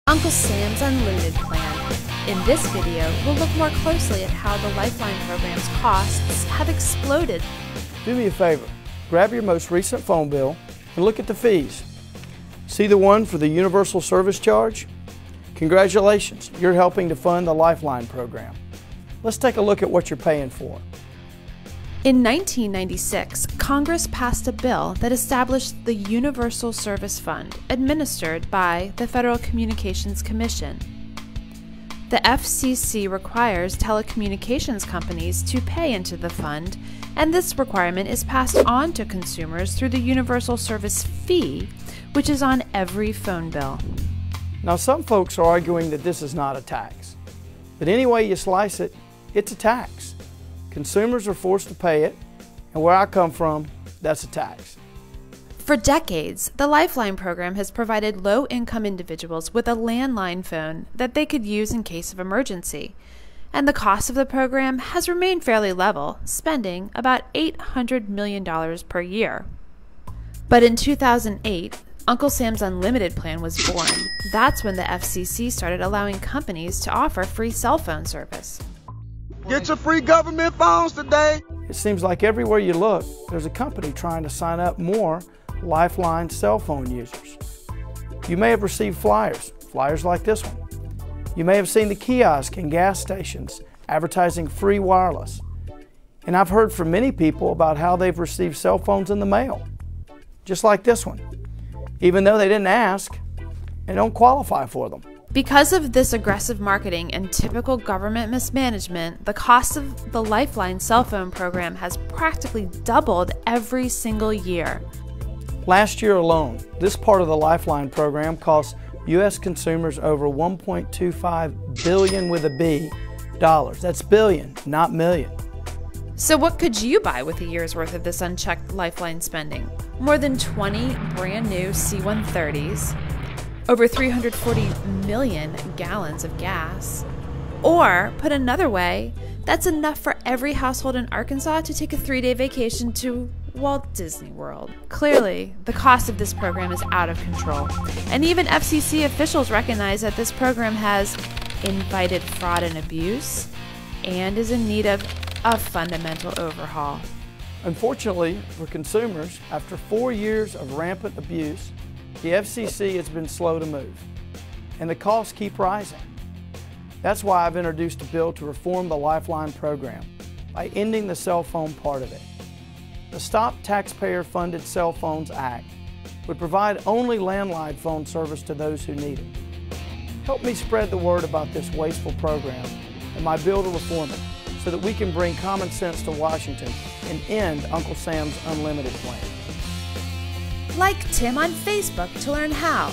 Uncle Sam's Unlimited Plan. In this video, we'll look more closely at how the Lifeline program's costs have exploded. Do me a favor, grab your most recent phone bill and look at the fees. See the one for the universal service charge? Congratulations, you're helping to fund the Lifeline program. Let's take a look at what you're paying for. In 1996, Congress passed a bill that established the Universal Service Fund, administered by the Federal Communications Commission. The FCC requires telecommunications companies to pay into the fund, and this requirement is passed on to consumers through the Universal Service Fee, which is on every phone bill. Now, some folks are arguing that this is not a tax, but any way you slice it, it's a tax. Consumers are forced to pay it, and where I come from, that's a tax. For decades, the Lifeline program has provided low-income individuals with a landline phone that they could use in case of emergency, and the cost of the program has remained fairly level, spending about $800 million per year. But in 2008, Uncle Sam's Unlimited Plan was born. That's when the FCC started allowing companies to offer free cell phone service. Get your free government phones today. It seems like everywhere you look, there's a company trying to sign up more Lifeline cell phone users. You may have received flyers like this one. You may have seen the kiosk and gas stations advertising free wireless. And I've heard from many people about how they've received cell phones in the mail, just like this one, even though they didn't ask and don't qualify for them. Because of this aggressive marketing and typical government mismanagement, the cost of the Lifeline cell phone program has practically doubled every single year. Last year alone, this part of the Lifeline program cost U.S. consumers over $1.25 billion with a B dollars. That's billion, not million. So what could you buy with a year's worth of this unchecked Lifeline spending? More than 20 brand new C-130s, over 340 million gallons of gas. Or, put another way, that's enough for every household in Arkansas to take a 3-day vacation to Walt Disney World. Clearly, the cost of this program is out of control, and even FCC officials recognize that this program has invited fraud and abuse and is in need of a fundamental overhaul. Unfortunately for consumers, after 4 years of rampant abuse, the FCC has been slow to move, and the costs keep rising. That's why I've introduced a bill to reform the Lifeline program by ending the cell phone part of it. The Stop Taxpayer-Funded Cell Phones Act would provide only landline phone service to those who need it. Help me spread the word about this wasteful program and my bill to reform it so that we can bring common sense to Washington and end Uncle Sam's Unlimited Plan. Like Tim on Facebook to learn how.